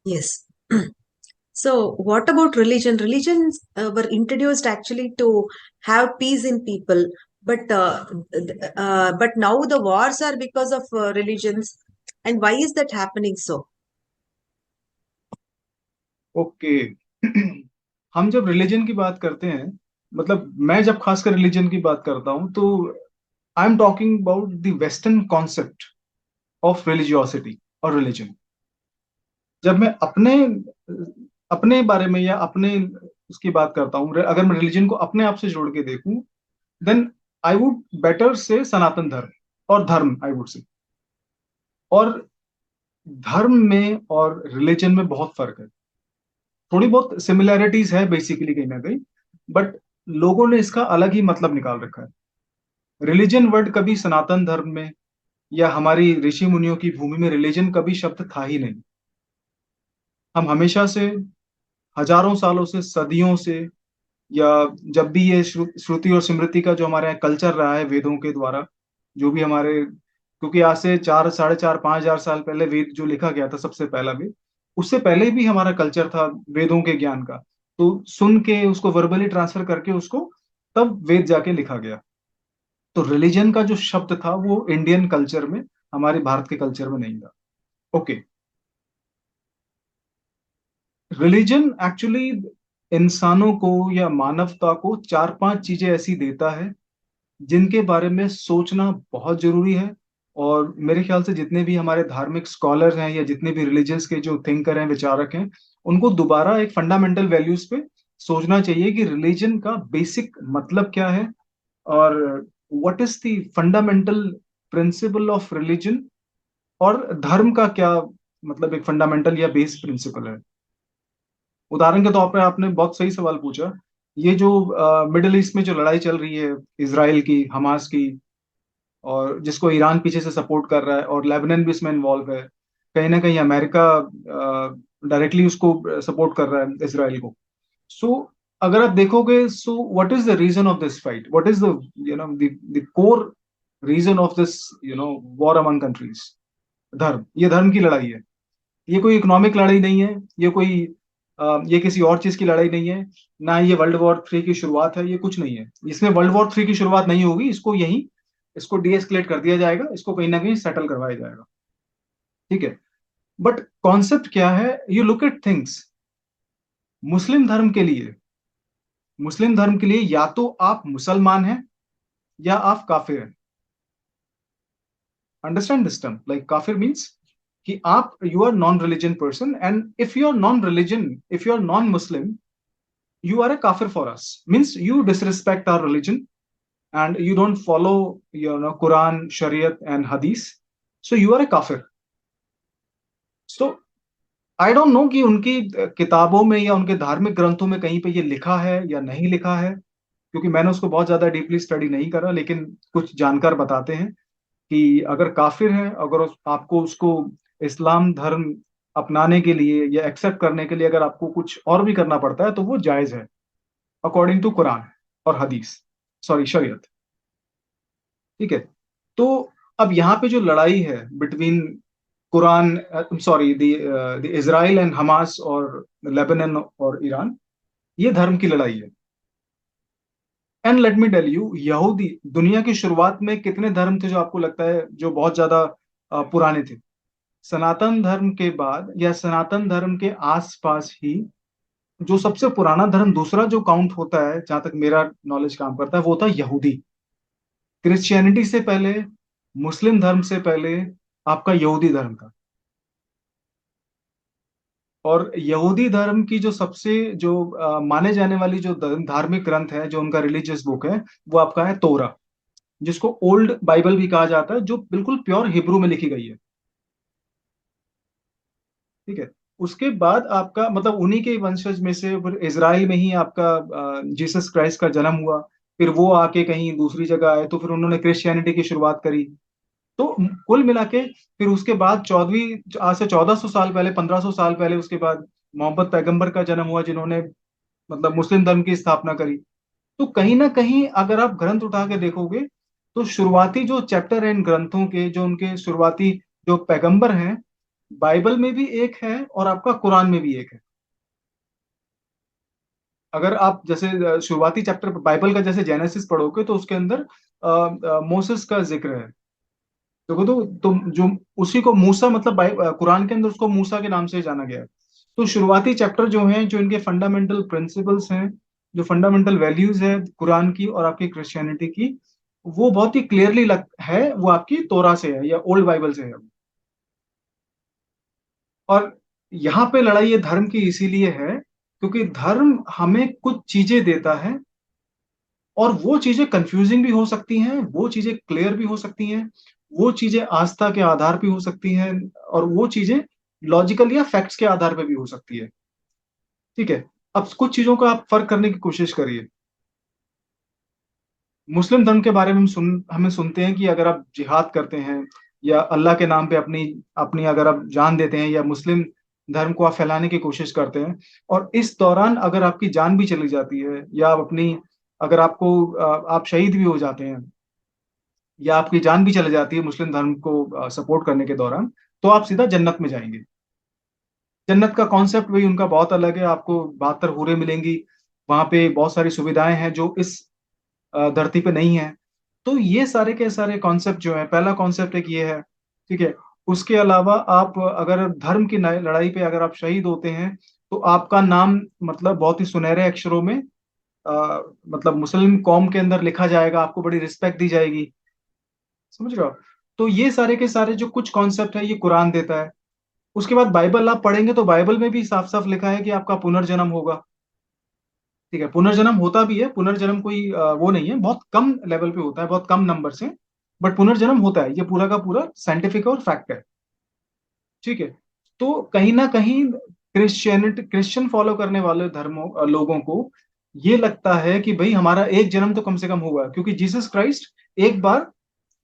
Yes. So, what about religion? Religions were introduced actually to have peace in people, but now the wars are because of religions. And why is that happening so? Okay. हम जब religion की बात करते हैं, मतलब मैं जब खासकर रिलीजन की बात करता हूं, तो I am talking about the western concept of religiosity और रिलीजन। जब मैं अपने अपने बारे में या अपने उसकी बात करता हूँ, अगर मैं रिलीजन को अपने आप से जोड़ के देखूं, देन आई वुड बेटर से सनातन धर्म और धर्म आई वुड से। और धर्म में और रिलीजन में बहुत फर्क है। थोड़ी बहुत सिमिलैरिटीज है बेसिकली कहीं ना कहीं, बट लोगों ने इसका अलग ही मतलब निकाल रखा है। रिलीजन वर्ड कभी सनातन धर्म में या हमारी ऋषि मुनियों की भूमि में रिलीजन कभी शब्द था ही नहीं। हम हमेशा से, हजारों सालों से, सदियों से, या जब भी ये श्रुति और स्मृति का जो हमारे यहाँ कल्चर रहा है वेदों के द्वारा, जो भी हमारे, क्योंकि आज से 4, 4.5, 5 हजार साल पहले वेद जो लिखा गया था, सबसे पहला वेद, उससे पहले भी हमारा कल्चर था वेदों के ज्ञान का। तो सुन के उसको वर्बली ट्रांसफर करके उसको तब वेद जाके लिखा गया। तो रिलीजन का जो शब्द था वो इंडियन कल्चर में, हमारे भारत के कल्चर में नहीं था। ओके। रिलीजन एक्चुअली इंसानों को या मानवता को 4, 5 चीजें ऐसी देता है जिनके बारे में सोचना बहुत जरूरी है। और मेरे ख्याल से जितने भी हमारे धार्मिक स्कॉलर हैं या जितने भी रिलीजन्स के जो थिंकर हैं, विचारक हैं, उनको दोबारा एक फंडामेंटल वैल्यूज पे सोचना चाहिए कि रिलीजन का बेसिक मतलब क्या है, और what is the fundamental principle of religion, और धर्म का क्या मतलब एक फंडामेंटल या बेस प्रिंसिपल है। उदाहरण के तौर पर आपने बहुत सही सवाल पूछा। ये जो मिडिल ईस्ट में जो लड़ाई चल रही है, इसराइल की, हमास की, और जिसको ईरान पीछे से सपोर्ट कर रहा है, और लेबनान भी इसमें इन्वॉल्व है, कहीं ना कहीं अमेरिका डायरेक्टली उसको सपोर्ट कर रहा है, इसराइल को। सो अगर आप देखोगे, so what is the reason of this fight, what is the the core reason of this war among countries? धर्म। ये धर्म की लड़ाई है। ये कोई इकोनॉमिक लड़ाई नहीं है, ये कोई ये किसी और चीज की लड़ाई नहीं है, ना ये वर्ल्ड वॉर 3 की शुरुआत है, ये कुछ नहीं है। इसमें वर्ल्ड वॉर 3 की शुरुआत नहीं होगी, इसको यहीं, इसको डीएस्केलेट कर दिया जाएगा, इसको कहीं ना कहीं सेटल करवाया जाएगा। ठीक है। बट कॉन्सेप्ट क्या है? You look at things. Muslim धर्म के लिए, मुस्लिम धर्म के लिए या तो आप मुसलमान हैं या आप काफिर हैं। अंडरस्टैंड दिस टर्म, लाइक काफिर मीन्स कि आप, you are non religion person, and if you are non religion, if you are non Muslim, you are a kafir for us. Means you disrespect our religion and you don't follow, Quran, Shariat and Hadith. So you are a kafir. So I don't know कि उनकी किताबों में या उनके धार्मिक ग्रंथों में कहीं पे ये लिखा है या नहीं लिखा है, क्योंकि मैंने उसको बहुत ज्यादा डीपली स्टडी नहीं करा। लेकिन कुछ जानकार बताते हैं कि अगर काफिर है, अगर आपको उसको इस्लाम धर्म अपनाने के लिए या एक्सेप्ट करने के लिए अगर आपको कुछ और भी करना पड़ता है, तो वो जायज है, अकॉर्डिंग टू कुरान और हदीस, सॉरी, शरीयत। ठीक है। तो अब यहाँ पे जो लड़ाई है between Quran, sorry, the Israel and Hamas, और लेबनान और ईरान, ये धर्म की लड़ाई है। And let me tell you, यहूदी दुनिया की शुरुआत में कितने धर्म थे जो आपको लगता है जो बहुत ज्यादा पुराने थे? सनातन धर्म के बाद या सनातन धर्म के आसपास ही जो सबसे पुराना धर्म दूसरा जो काउंट होता है, जहां तक मेरा नॉलेज काम करता है, वो था यहूदी। क्रिश्चियनिटी से पहले, मुस्लिम धर्म से पहले आपका यहूदी धर्म था। और यहूदी धर्म की जो सबसे जो माने जाने वाली जो धार्मिक ग्रंथ है, जो उनका रिलीजियस बुक है, वो आपका है तोरा, जिसको ओल्ड बाइबल भी कहा जाता है, जो बिल्कुल प्योर हिब्रू में लिखी गई है। ठीक है। उसके बाद आपका मतलब उन्हीं के वंशज में से फिर इजराइल में ही आपका जीसस क्राइस्ट का जन्म हुआ। फिर वो आके कहीं दूसरी जगह आए, तो फिर उन्होंने क्रिश्चियनिटी की शुरुआत करी। तो कुल मिला के फिर उसके बाद 14वीं, आज से 1400 साल पहले, 1500 साल पहले, उसके बाद मोहम्मद पैगंबर का जन्म हुआ, जिन्होंने मतलब मुस्लिम धर्म की स्थापना करी। तो कहीं ना कहीं अगर आप ग्रंथ उठा के देखोगे, तो शुरुआती जो चैप्टर हैं इन ग्रंथों के, जो उनके शुरुआती जो पैगंबर हैं, बाइबल में भी एक है और आपका कुरान में भी एक है। अगर आप जैसे शुरुआती चैप्टर बाइबल का जैसे जेनेसिस पढ़ोगे तो उसके अंदर मोसेस का जिक्र है। देखो तो तुम जो उसी को मूसा मतलब कुरान के अंदर उसको मूसा के नाम से जाना गया है। तो शुरुआती चैप्टर जो हैं, जो इनके फंडामेंटल प्रिंसिपल्स हैं, जो फंडामेंटल वैल्यूज है कुरान की और आपकी क्रिश्चियनिटी की, वो बहुत ही क्लियरली है, वो आपकी तोरा से है या ओल्ड बाइबल से है। और यहाँ पे लड़ाई ये धर्म की इसीलिए है क्योंकि धर्म हमें कुछ चीजें देता है और वो चीजें कंफ्यूजिंग भी हो सकती हैं, वो चीजें क्लियर भी हो सकती हैं, वो चीजें आस्था के आधार पे हो सकती हैं, और वो चीजें लॉजिकल या फैक्ट्स के आधार पे भी हो सकती है। ठीक है। अब कुछ चीजों का आप फर्क करने की कोशिश करिए। मुस्लिम धर्म के बारे में हमें सुनते हैं कि अगर आप जिहाद करते हैं या अल्लाह के नाम पे अपनी अपनी अगर आप जान देते हैं या मुस्लिम धर्म को आप फैलाने की कोशिश करते हैं, और इस दौरान अगर आपकी जान भी चली जाती है या आप अपनी अगर आपको आप शहीद भी हो जाते हैं या आपकी जान भी चली जाती है मुस्लिम धर्म को सपोर्ट करने के दौरान, तो आप सीधा जन्नत में जाएंगे। जन्नत का कॉन्सेप्ट भी उनका बहुत अलग है। आपको 72 हूरें मिलेंगी, वहां पे बहुत सारी सुविधाएं हैं जो इस धरती पे नहीं है। तो ये सारे के सारे कॉन्सेप्ट जो है, पहला कॉन्सेप्ट एक ये है। ठीक है। उसके अलावा आप अगर धर्म की लड़ाई पे अगर आप शहीद होते हैं तो आपका नाम मतलब बहुत ही सुनहरे अक्षरों में मतलब मुस्लिम कौम के अंदर लिखा जाएगा, आपको बड़ी रिस्पेक्ट दी जाएगी। समझ रहे हो? तो ये सारे के सारे जो कुछ कॉन्सेप्ट है ये कुरान देता है। उसके बाद बाइबल आप पढ़ेंगे तो बाइबल में भी साफ साफ लिखा है कि आपका पुनर्जन्म होगा। ठीक है। पुनर्जन्म होता भी है, पुनर्जन्म कोई वो नहीं है, बहुत कम लेवल पे होता है, बहुत कम नंबर से, बट पुनर्जन्म होता है। ये पूरा का पूरा साइंटिफिक और फैक्ट है। ठीक है। तो कहीं ना कहीं क्रिश्चियन फॉलो करने वाले धर्मों लोगों को ये लगता है कि भाई हमारा एक जन्म तो कम से कम होगा, क्योंकि जीसस क्राइस्ट एक बार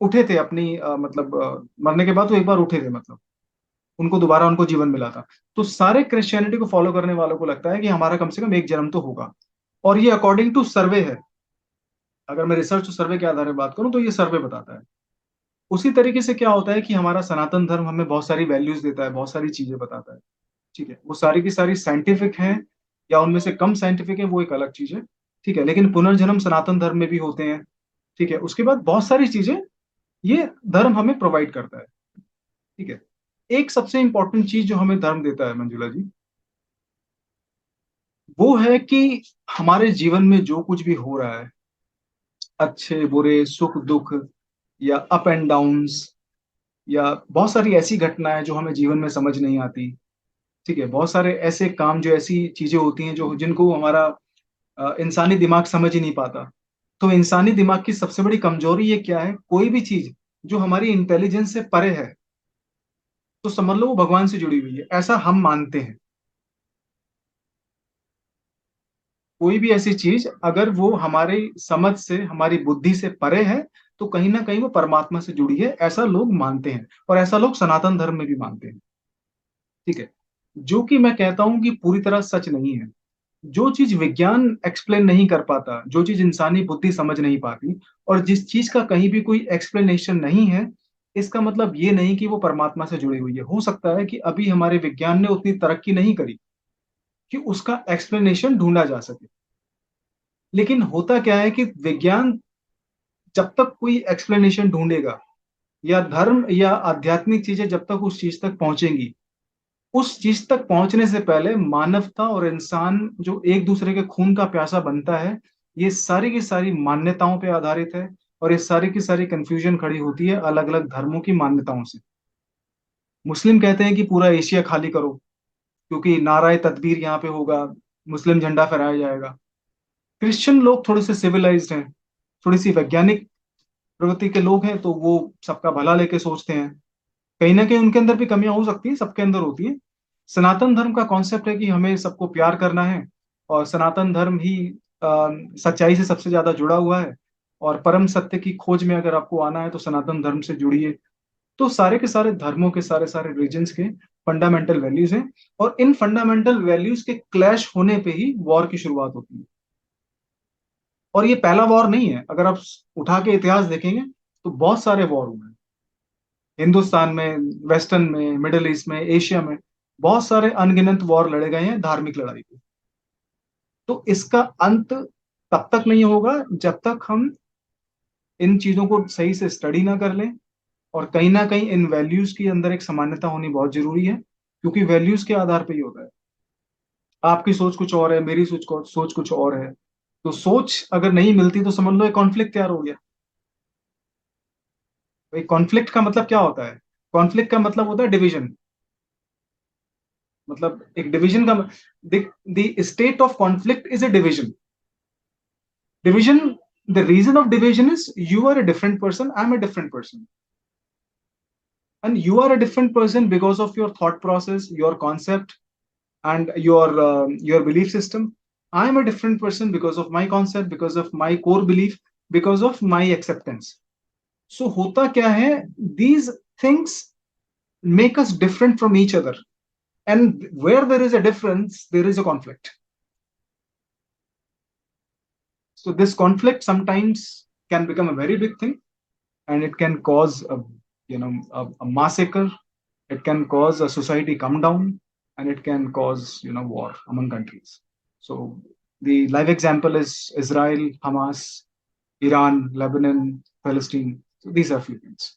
उठे थे अपनी मतलब मरने के बाद वो एक बार उठे थे, मतलब उनको दोबारा उनको जीवन मिला था। तो सारे क्रिश्चियनिटी को फॉलो करने वालों को लगता है कि हमारा कम से कम एक जन्म तो होगा। और ये अकॉर्डिंग टू सर्वे है। अगर मैं रिसर्च और सर्वे के आधार पर बात करूं तो ये सर्वे बताता है। उसी तरीके से क्या होता है कि हमारा सनातन धर्म हमें बहुत सारी वैल्यूज देता है, बहुत सारी चीजें बताता है। ठीक है। वो सारी की सारी साइंटिफिक हैं या उनमें से कम साइंटिफिक है, वो एक अलग चीज है। ठीक है। लेकिन पुनर्जन्म सनातन धर्म में भी होते हैं। ठीक है। उसके बाद बहुत सारी चीजें ये धर्म हमें प्रोवाइड करता है। ठीक है। एक सबसे इंपॉर्टेंट चीज जो हमें धर्म देता है मंजुला जी, वो है कि हमारे जीवन में जो कुछ भी हो रहा है, अच्छे बुरे सुख दुख या अप एंड डाउन्स, या बहुत सारी ऐसी घटनाएं जो हमें जीवन में समझ नहीं आती। ठीक है। बहुत सारे ऐसे काम जो ऐसी चीजें होती हैं जो जिनको हमारा इंसानी दिमाग समझ ही नहीं पाता। तो इंसानी दिमाग की सबसे बड़ी कमजोरी ये क्या है, कोई भी चीज जो हमारी इंटेलिजेंस से परे है तो समझ लो वो भगवान से जुड़ी हुई है, ऐसा हम मानते हैं। कोई भी ऐसी चीज अगर वो हमारी समझ से हमारी बुद्धि से परे है तो कहीं ना कहीं वो परमात्मा से जुड़ी है, ऐसा लोग मानते हैं, और ऐसा लोग सनातन धर्म में भी मानते हैं। ठीक है। जो कि मैं कहता हूं कि पूरी तरह सच नहीं है। जो चीज विज्ञान एक्सप्लेन नहीं कर पाता, जो चीज इंसानी बुद्धि समझ नहीं पाती, और जिस चीज का कहीं भी कोई एक्सप्लेनेशन नहीं है, इसका मतलब ये नहीं कि वो परमात्मा से जुड़ी हुई है। हो सकता है कि अभी हमारे विज्ञान ने उतनी तरक्की नहीं करी कि उसका एक्सप्लेनेशन ढूंढा जा सके। लेकिन होता क्या है कि विज्ञान जब तक कोई एक्सप्लेनेशन ढूंढेगा, या धर्म या आध्यात्मिक चीजें जब तक उस चीज तक पहुंचेंगी, उस चीज तक पहुंचने से पहले मानवता और इंसान जो एक दूसरे के खून का प्यासा बनता है, ये सारी की सारी मान्यताओं पे आधारित है। और ये सारी की सारी कंफ्यूजन खड़ी होती है अलग अलग धर्मों की मान्यताओं से। मुस्लिम कहते हैं कि पूरा एशिया खाली करो, क्योंकि नाराय तकबीर यहाँ पे होगा, मुस्लिम झंडा फहराया जाएगा। क्रिश्चियन लोग थोड़े से सिविलाइज्ड हैं, थोड़ी सी वैज्ञानिक प्रवृत्ति के लोग हैं, तो वो सबका भला लेके सोचते हैं। कहीं ना कहीं उनके अंदर भी कमियां हो सकती हैं, सबके अंदर होती है। सनातन धर्म का कॉन्सेप्ट है कि हमें सबको प्यार करना है, और सनातन धर्म ही सच्चाई से सबसे ज्यादा जुड़ा हुआ है। और परम सत्य की खोज में अगर आपको आना है तो सनातन धर्म से जुड़िए। तो सारे के सारे धर्मों के सारे सारे रिलीजन्स के फंडामेंटल वैल्यूज हैं, और इन फंडामेंटल वैल्यूज के क्लैश होने पे ही वॉर की शुरुआत होती है। और ये पहला वॉर नहीं है, अगर आप उठा के इतिहास देखेंगे तो बहुत सारे वॉर हुए हैं। हिंदुस्तान में, वेस्टर्न में, मिडिल ईस्ट में, एशिया में बहुत सारे अनगिनत वॉर लड़े गए हैं धार्मिक लड़ाई पे। तो इसका अंत तब तक नहीं होगा जब तक हम इन चीजों को सही से स्टडी ना कर लें। और कहीं ना कहीं इन वैल्यूज के अंदर एक सामान्यता होनी बहुत जरूरी है, क्योंकि वैल्यूज के आधार पर ही होता है। आपकी सोच कुछ और है, मेरी सोच कुछ और है। तो सोच अगर नहीं मिलती तो समझ लो एक कॉन्फ्लिक्ट तैयार हो गया। भाई कॉन्फ्लिक्ट का मतलब क्या होता है? कॉन्फ्लिक्ट का मतलब होता है डिवीजन। मतलब एक डिवीजन का, the state of conflict is a division. Division, the reason of division is you are a different person, I am a different person, and you are a different person because of your thought process, your concept, and your belief system. I am a different person because of my concept, because of my core belief, because of my acceptance. So hota kya hai, these things make us different from each other, and where there is a difference there is a conflict. So this conflict sometimes can become a very big thing, and it can cause a massacre. It can cause a society come down, and it can cause war among countries. So the live example is Israel, Hamas, Iran, Lebanon, Palestine. So these are few things.